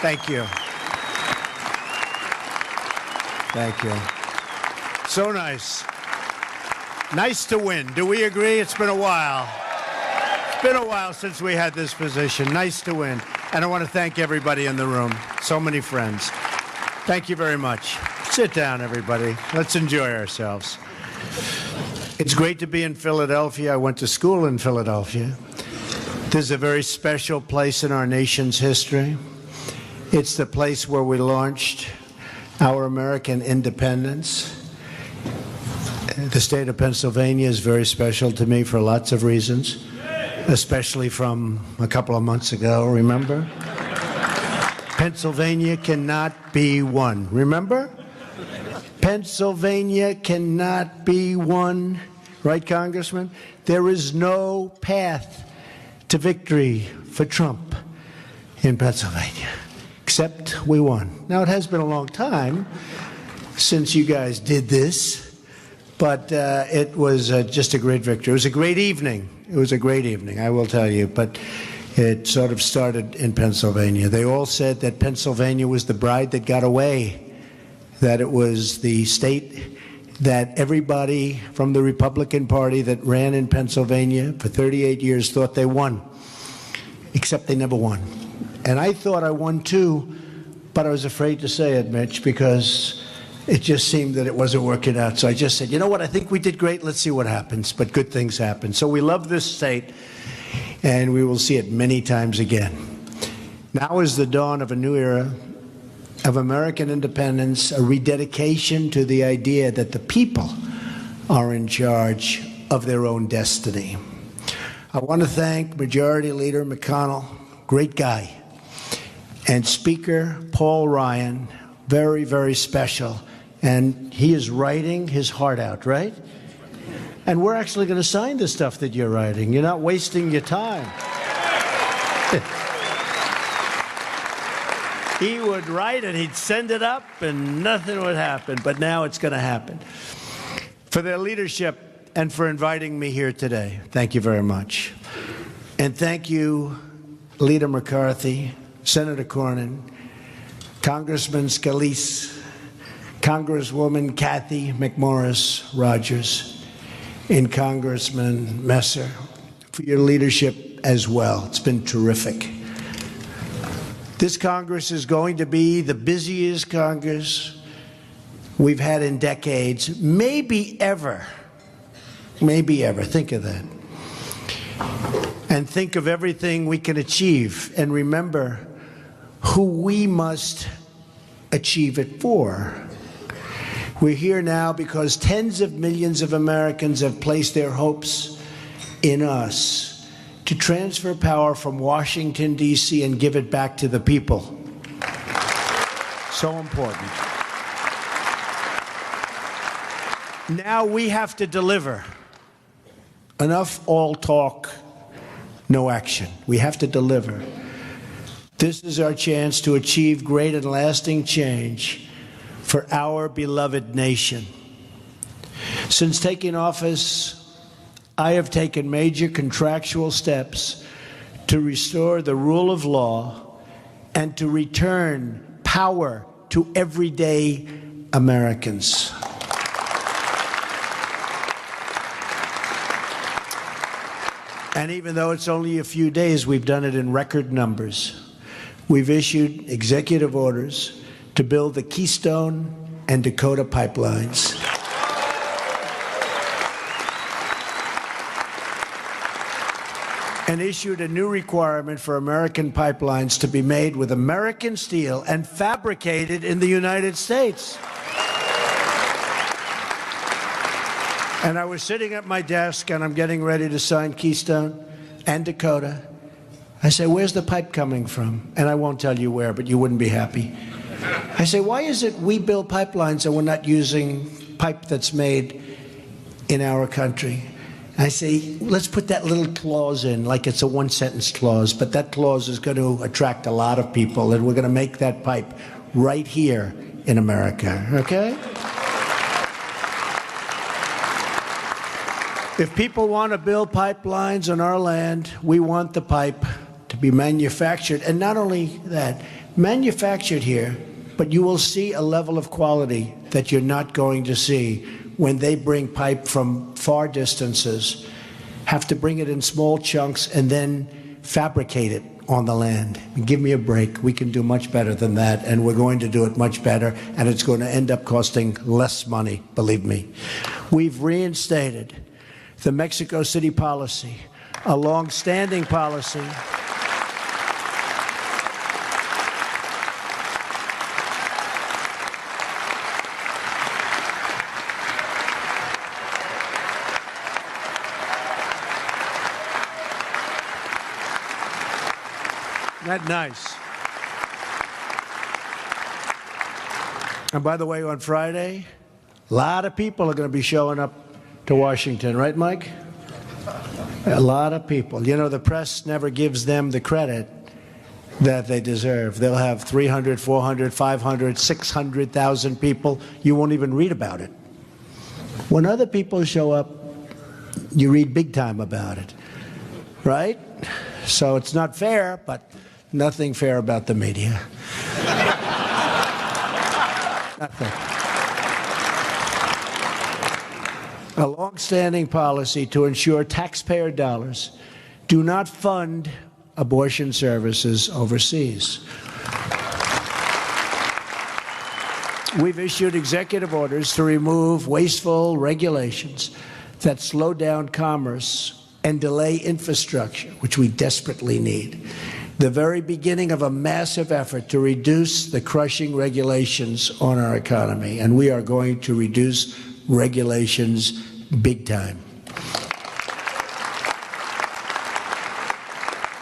Thank you. Thank you. So nice. Nice to win. Do we agree? It's been a while. It's been a while since we had this position. Nice to win. And I want to thank everybody in the room. So many friends. Thank you very much. Sit down, everybody. Let's enjoy ourselves. It's great to be in Philadelphia. I went to school in Philadelphia. This is a very special place in our nation's history. It's the place where we launched our American independence. The state of Pennsylvania is very special to me for lots of reasons, especially from a couple of months ago, remember? Pennsylvania cannot be won. Remember? Pennsylvania cannot be won. Right, Congressman? There is no path to victory for Trump in Pennsylvania, except we won. Now, it has been a long time since you guys did this, but it was just a great victory. It was a great evening. It was a great evening, I will tell you, but it sort of started in Pennsylvania. They all said that Pennsylvania was the bride that got away, that it was the state that everybody from the Republican Party that ran in Pennsylvania for 38 years thought they won, except they never won. And I thought I won too, but I was afraid to say it, Mitch, because it just seemed that it wasn't working out. So I just said, you know what, I think we did great. Let's see what happens. But good things happen. So we love this state, and we will see it many times again. Now is the dawn of a new era of American independence, a rededication to the idea that the people are in charge of their own destiny. I want to thank Majority Leader McConnell, great guy, and Speaker Paul Ryan, very, very special. And he is writing his heart out, right? And we're actually going to sign the stuff that you're writing. You're not wasting your time. He would write it, he'd send it up, and nothing would happen. But now it's going to happen. For their leadership and for inviting me here today, thank you very much. And thank you, Leader McCarthy, Senator Cornyn, Congressman Scalise, Congresswoman Kathy McMorris Rogers, and Congressman Messer for your leadership as well. It's been terrific. This Congress is going to be the busiest Congress we've had in decades, maybe ever. Maybe ever. Think of that. And think of everything we can achieve. And remember who we must achieve it for. We're here now because tens of millions of Americans have placed their hopes in us to transfer power from Washington, D.C. and give it back to the people. So important. Now we have to deliver. Enough all talk, no action. We have to deliver. This is our chance to achieve great and lasting change for our beloved nation. Since taking office, I have taken major contractual steps to restore the rule of law and to return power to everyday Americans. And even though it's only a few days, we've done it in record numbers. We've issued executive orders to build the Keystone and Dakota pipelines. And issued a new requirement for American pipelines to be made with American steel and fabricated in the United States. And I was sitting at my desk, and I'm getting ready to sign Keystone and Dakota. I say, where's the pipe coming from? And I won't tell you where, but you wouldn't be happy. I say, why is it we build pipelines and we're not using pipe that's made in our country? I say, let's put that little clause in, like it's a one-sentence clause, but that clause is going to attract a lot of people, and we're going to make that pipe right here in America, okay? If people want to build pipelines on our land, we want the pipe to be manufactured, and not only that, manufactured here, but you will see a level of quality that you're not going to see when they bring pipe from far distances, have to bring it in small chunks and then fabricate it on the land. Give me a break. We can do much better than that, and we're going to do it much better, and it's going to end up costing less money, believe me. We've reinstated the Mexico City policy, a long-standing policy. Isn't that nice? And by the way, on Friday, a lot of people are going to be showing up to Washington, right, Mike? A lot of people. You know, the press never gives them the credit that they deserve. They'll have 300, 400, 500, 600,000 people. You won't even read about it. When other people show up, you read big time about it, right? So it's not fair, but nothing fair about the media. Nothing. A long-standing policy to ensure taxpayer dollars do not fund abortion services overseas. We've issued executive orders to remove wasteful regulations that slow down commerce and delay infrastructure, which we desperately need. The very beginning of a massive effort to reduce the crushing regulations on our economy, and we are going to reduce regulations big time.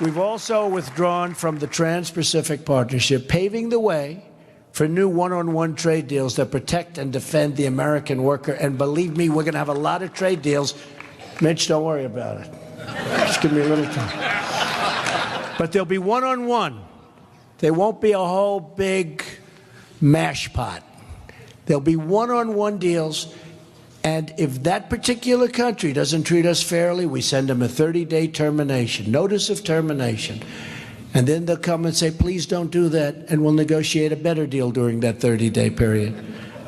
We've also withdrawn from the Trans-Pacific Partnership, paving the way for new one-on-one trade deals that protect and defend the American worker. And believe me, we're going to have a lot of trade deals. Mitch, don't worry about it. Just give me a little time. But there'll be one-on-one. There won't be a whole big mash pot. There'll be one-on-one deals. And if that particular country doesn't treat us fairly, we send them a 30-day termination, notice of termination. And then they'll come and say, please don't do that, and we'll negotiate a better deal during that 30-day period.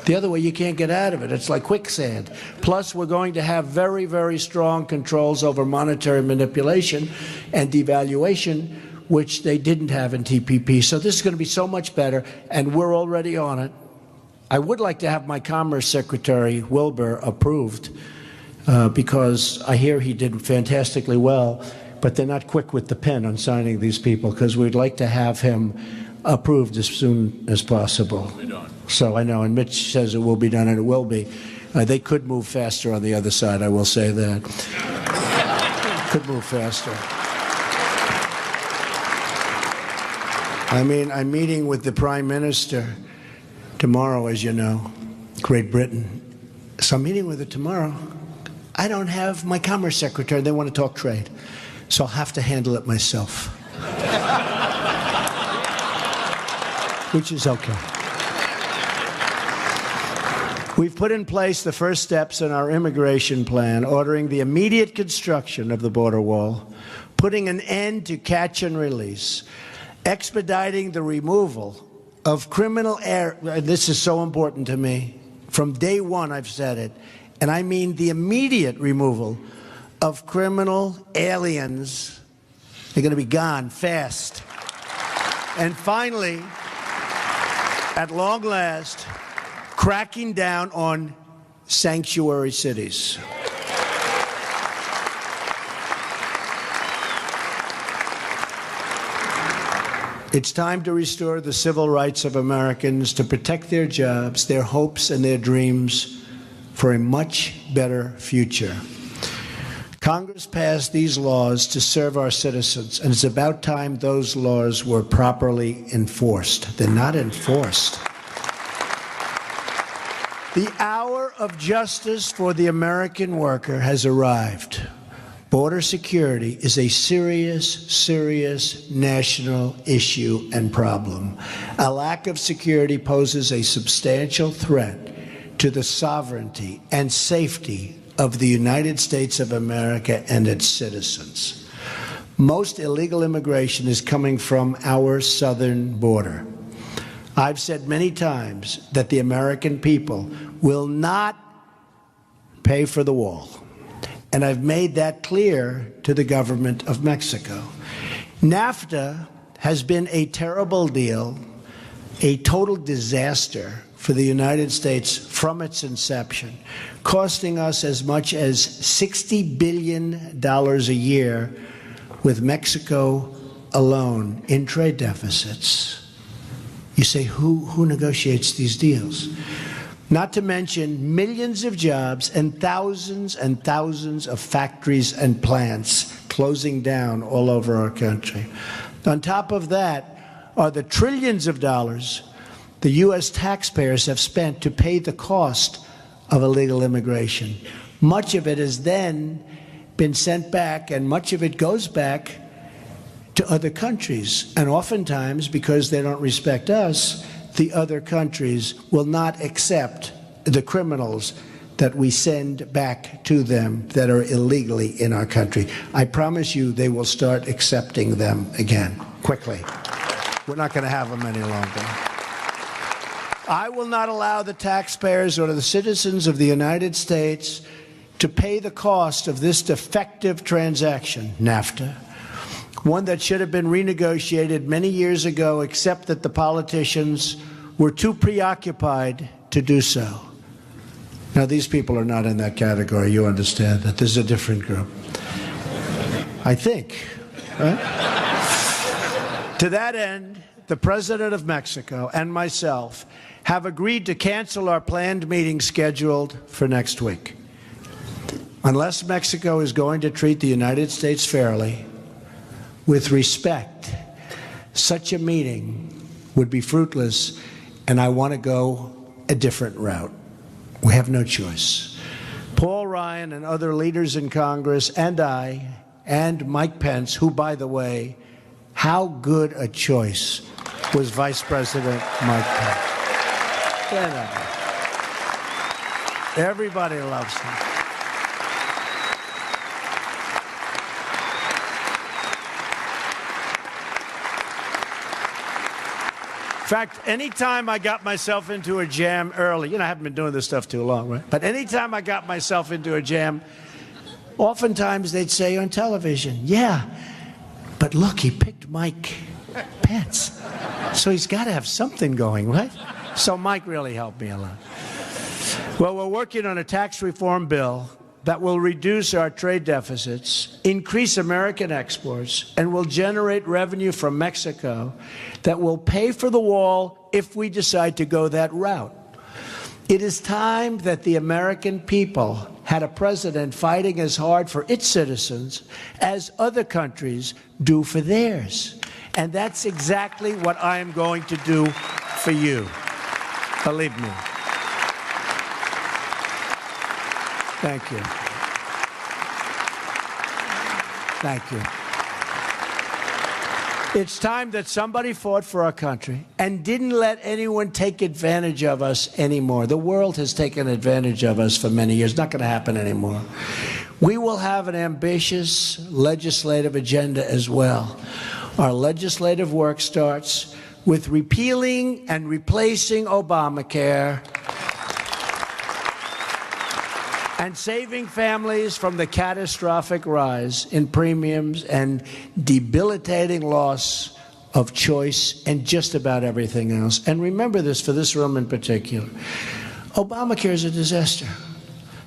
The other way, you can't get out of it. It's like quicksand. Plus, we're going to have very, very strong controls over monetary manipulation and devaluation, which they didn't have in TPP. So this is going to be so much better, and we're already on it. I would like to have my Commerce Secretary, Wilbur, approved because I hear he did fantastically well, but they're not quick with the pen on signing these people because we'd like to have him approved as soon as possible. It'll be done. So I know, and Mitch says it will be done, and it will be. They could move faster on the other side, I will say that. Could move faster. I mean, I'm meeting with the Prime Minister tomorrow, as you know, Great Britain. So I'm meeting with her tomorrow. I don't have my Commerce Secretary. They want to talk trade. So I'll have to handle it myself. Which is okay. We've put in place the first steps in our immigration plan, ordering the immediate construction of the border wall, putting an end to catch and release, expediting the removal of criminal air. This is so important to me. From day one, I've said it. And I mean the immediate removal of criminal aliens. They're going to be gone fast. And finally, at long last, cracking down on sanctuary cities. It's time to restore the civil rights of Americans, to protect their jobs, their hopes, and their dreams for a much better future. Congress passed these laws to serve our citizens, and it's about time those laws were properly enforced. They're not enforced. The hour of justice for the American worker has arrived. Border security is a serious, serious national issue and problem. A lack of security poses a substantial threat to the sovereignty and safety of the United States of America and its citizens. Most illegal immigration is coming from our southern border. I've said many times that the American people will not pay for the wall. And I've made that clear to the government of Mexico. NAFTA has been a terrible deal, a total disaster for the United States from its inception, costing us as much as $60 billion a year with Mexico alone in trade deficits. You say, who negotiates these deals? Not to mention millions of jobs and thousands of factories and plants closing down all over our country. On top of that are the trillions of dollars the U.S. taxpayers have spent to pay the cost of illegal immigration. Much of it has then been sent back, and much of it goes back to other countries. And oftentimes, because they don't respect us, the other countries will not accept the criminals that we send back to them that are illegally in our country. I promise you they will start accepting them again, quickly. We're not going to have them any longer. I will not allow the taxpayers or the citizens of the United States to pay the cost of this defective transaction, NAFTA, one that should have been renegotiated many years ago, except that the politicians were too preoccupied to do so. Now, these people are not in that category. You understand that. This is a different group. I think, right? To that end, the President of Mexico and myself have agreed to cancel our planned meeting scheduled for next week. Unless Mexico is going to treat the United States fairly, with respect, such a meeting would be fruitless, and I want to go a different route. We have no choice. Paul Ryan and other leaders in Congress and I and Mike Pence, who, by the way, how good a choice was Vice President Mike Pence. Everybody loves him. In fact, anytime I got myself into a jam early, I haven't been doing this stuff too long, right? But anytime I got myself into a jam, oftentimes they'd say on television, yeah, but look, he picked Mike Pence. So he's got to have something going, right? So Mike really helped me a lot. Well, we're working on a tax reform bill that will reduce our trade deficits, increase American exports, and will generate revenue from Mexico that will pay for the wall if we decide to go that route. It is time that the American people had a president fighting as hard for its citizens as other countries do for theirs. And that's exactly what I am going to do for you. Believe me. Thank you. Thank you. It's time that somebody fought for our country and didn't let anyone take advantage of us anymore. The world has taken advantage of us for many years. Not going to happen anymore. We will have an ambitious legislative agenda as well. Our legislative work starts with repealing and replacing Obamacare and saving families from the catastrophic rise in premiums and debilitating loss of choice and just about everything else. And remember this for this room in particular. Obamacare is a disaster.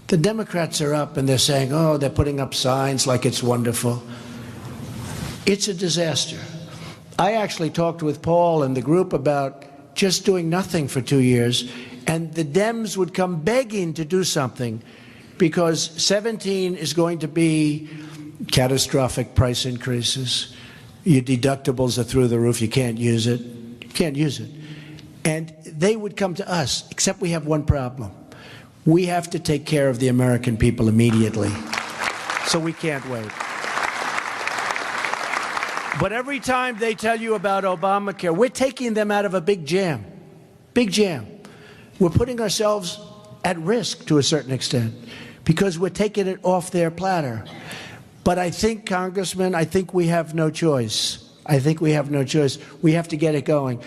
The Democrats are up and they're saying, oh, they're putting up signs like it's wonderful. It's a disaster. I actually talked with Paul and the group about just doing nothing for 2 years, and the Dems would come begging to do something, because 17 is going to be catastrophic price increases. Your deductibles are through the roof. You can't use it. You can't use it. And they would come to us, except we have one problem. We have to take care of the American people immediately. So we can't wait. But every time they tell you about Obamacare, we're taking them out of a big jam. Big jam. We're putting ourselves at risk to a certain extent, because we're taking it off their platter. But I think, Congressman, I think we have no choice. I think we have no choice. We have to get it going.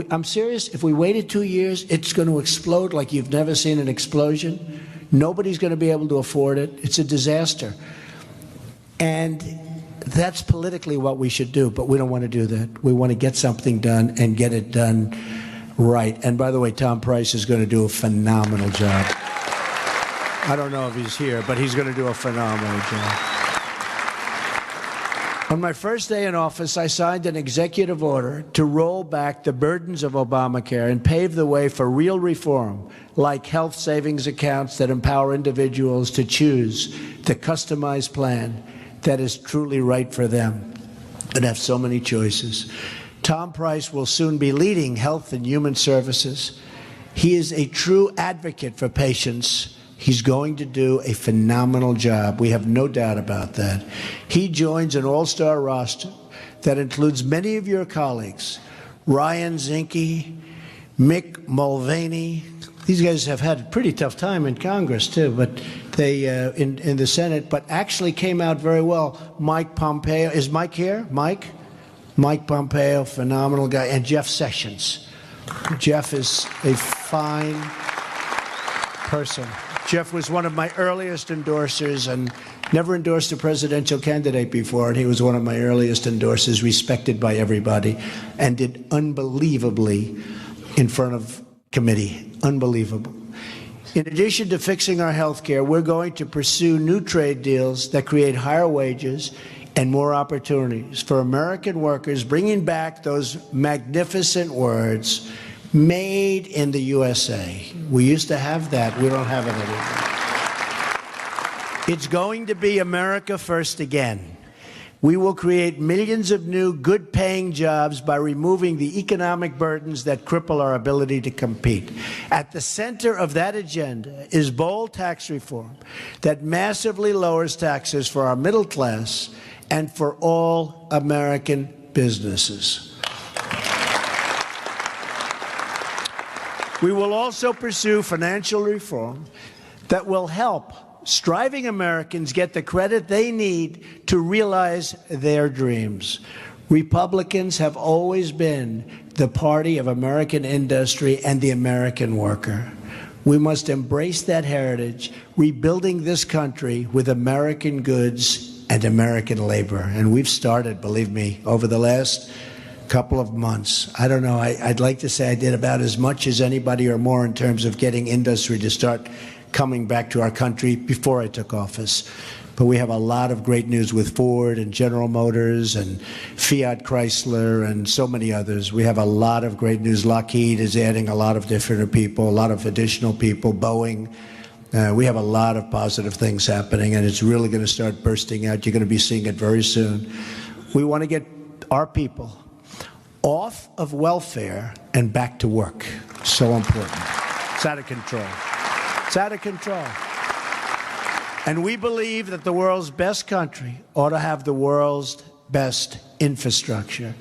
I'm serious. If we waited 2 years, it's going to explode like you've never seen an explosion. Nobody's going to be able to afford it. It's a disaster. And that's politically what we should do, but we don't want to do that. We want to get something done and get it done right. And by the way, Tom Price is going to do a phenomenal job. I don't know if he's here, but he's going to do a phenomenal job. On my first day in office, I signed an executive order to roll back the burdens of Obamacare and pave the way for real reform, like health savings accounts that empower individuals to choose the customized plan that is truly right for them and have so many choices. Tom Price will soon be leading Health and Human Services. He is a true advocate for patients. He's going to do a phenomenal job. We have no doubt about that. He joins an all-star roster that includes many of your colleagues, Ryan Zinke, Mick Mulvaney. These guys have had a pretty tough time in Congress, too, but they in the Senate, but actually came out very well. Mike Pompeo. Is Mike here? Mike? Mike Pompeo, phenomenal guy. And Jeff Sessions. Jeff is a fine person. Jeff was one of my earliest endorsers and never endorsed a presidential candidate before, and he was one of my earliest endorsers, respected by everybody, and did unbelievably in front of committee. Unbelievable. In addition to fixing our health care, we're going to pursue new trade deals that create higher wages and more opportunities for American workers, bringing back those magnificent words, made in the USA. We used to have that. We don't have it anymore. It's going to be America first again. We will create millions of new, good-paying jobs by removing the economic burdens that cripple our ability to compete. At the center of that agenda is bold tax reform that massively lowers taxes for our middle class and for all American businesses. We will also pursue financial reform that will help striving Americans get the credit they need to realize their dreams. Republicans have always been the party of American industry and the American worker. We must embrace that heritage, rebuilding this country with American goods and American labor. And we've started, believe me, over the last couple of months. I don't know, I'd like to say I did about as much as anybody or more in terms of getting industry to start coming back to our country before I took office. But we have a lot of great news with Ford and General Motors and Fiat Chrysler and so many others. We have a lot of great news. Lockheed is adding a lot of different people, a lot of additional people, Boeing. We have a lot of positive things happening, and it's really going to start bursting out. You're going to be seeing it very soon. We want to get our people off of welfare and back to work. So important. It's out of control. It's out of control. And we believe that the world's best country ought to have the world's best infrastructure.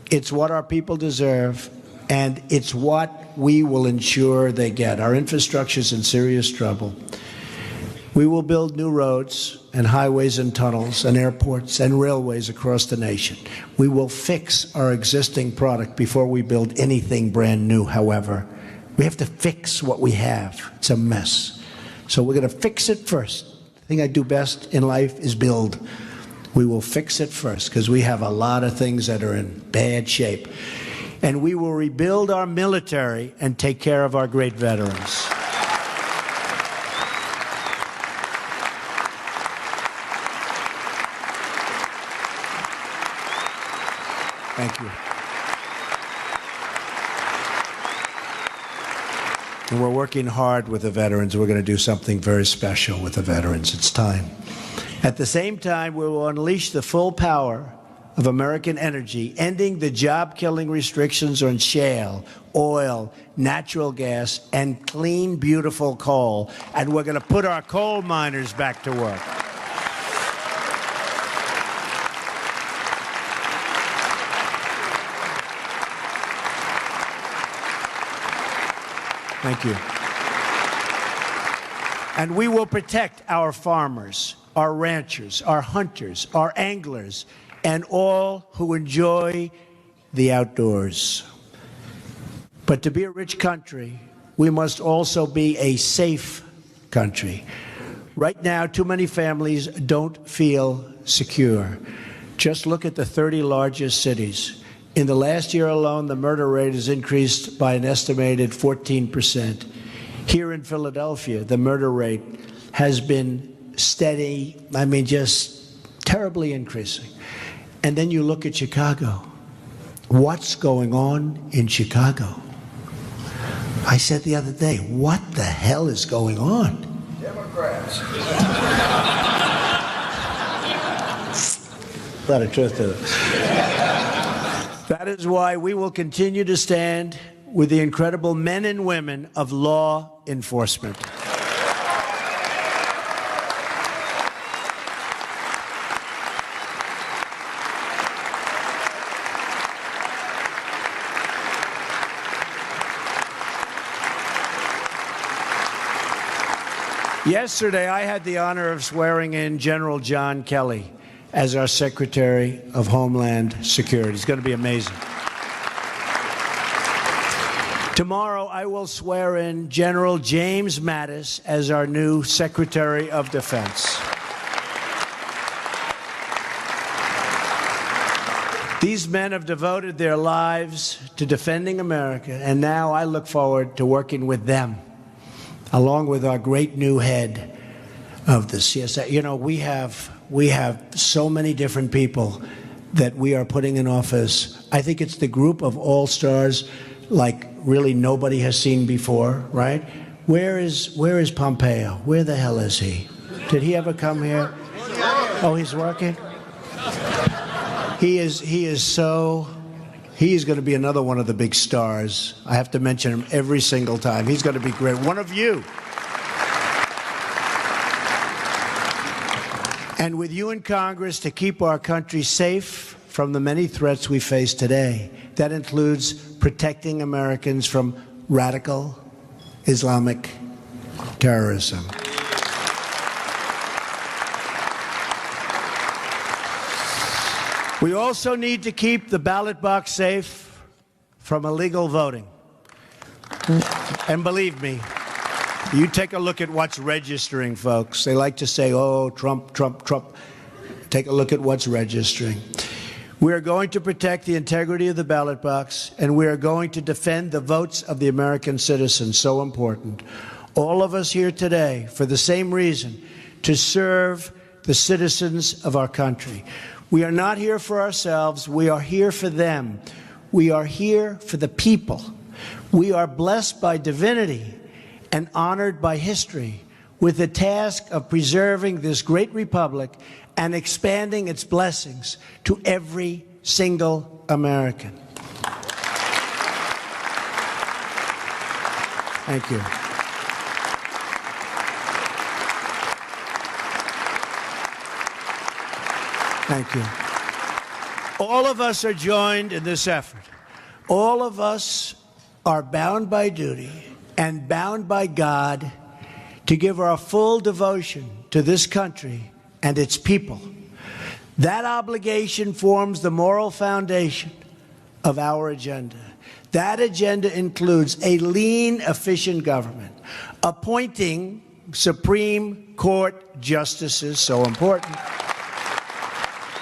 It's what our people deserve, and it's what we will ensure they get. Our infrastructure is in serious trouble. We will build new roads and highways and tunnels and airports and railways across the nation. We will fix our existing product before we build anything brand new, however. We have to fix what we have. It's a mess. So we're going to fix it first. The thing I do best in life is build. We will fix it first because we have a lot of things that are in bad shape. And we will rebuild our military and take care of our great veterans. Thank you. And we're working hard with the veterans. We're going to do something very special with the veterans. It's time. At the same time, we will unleash the full power of American energy, ending the job-killing restrictions on shale, oil, natural gas, and clean, beautiful coal. And we're going to put our coal miners back to work. Thank you. And we will protect our farmers. our ranchers, our hunters, our anglers, and all who enjoy the outdoors. But to be a rich country, we must also be a safe country. Right now, too many families don't feel secure. Just look at the 30 largest cities. In the last year alone, the murder rate has increased by an estimated 14%. Here in Philadelphia, the murder rate has been steady, just terribly increasing. And then you look at Chicago. What's going on in Chicago? I said the other day, what the hell is going on? Democrats. A lot of truth to it. That is why we will continue to stand with the incredible men and women of law enforcement. Yesterday, I had the honor of swearing in General John Kelly as our Secretary of Homeland Security. It's going to be amazing. Tomorrow, I will swear in General James Mattis as our new Secretary of Defense. These men have devoted their lives to defending America, and now I look forward to working with them, along with our great new head of the CSA. You know, we have so many different people that we are putting in office. I think it's the group of all-stars like really nobody has seen before, right? Where is Pompeo? Where the hell is he? Did he ever come here? Oh, he's working? He is going to be another one of the big stars. I have to mention him every single time. He's going to be great. One of you. And with you in Congress to keep our country safe from the many threats we face today. That includes protecting Americans from radical Islamic terrorism. We also need to keep the ballot box safe from illegal voting. And believe me, you take a look at what's registering, folks. They like to say, oh, Trump, Trump, Trump. Take a look at what's registering. We are going to protect the integrity of the ballot box, and we are going to defend the votes of the American citizens, so important. All of us here today, for the same reason, to serve the citizens of our country. We are not here for ourselves. We are here for them. We are here for the people. We are blessed by divinity and honored by history with the task of preserving this great republic and expanding its blessings to every single American. Thank you. Thank you. All of us are joined in this effort. All of us are bound by duty and bound by God to give our full devotion to this country and its people. That obligation forms the moral foundation of our agenda. That agenda includes a lean, efficient government, appointing Supreme Court justices, so important,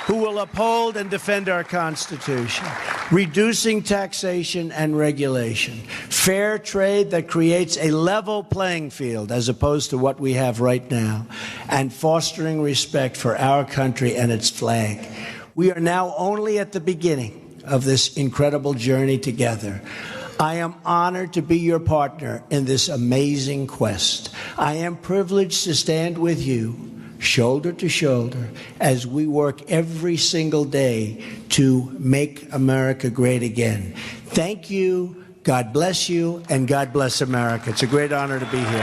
who will uphold and defend our Constitution, reducing taxation and regulation, fair trade that creates a level playing field as opposed to what we have right now, and fostering respect for our country and its flag. We are now only at the beginning of this incredible journey together. I am honored to be your partner in this amazing quest. I am privileged to stand with you shoulder to shoulder as we work every single day to make America great again. Thank you, God bless you, and God bless America. It's a great honor to be here.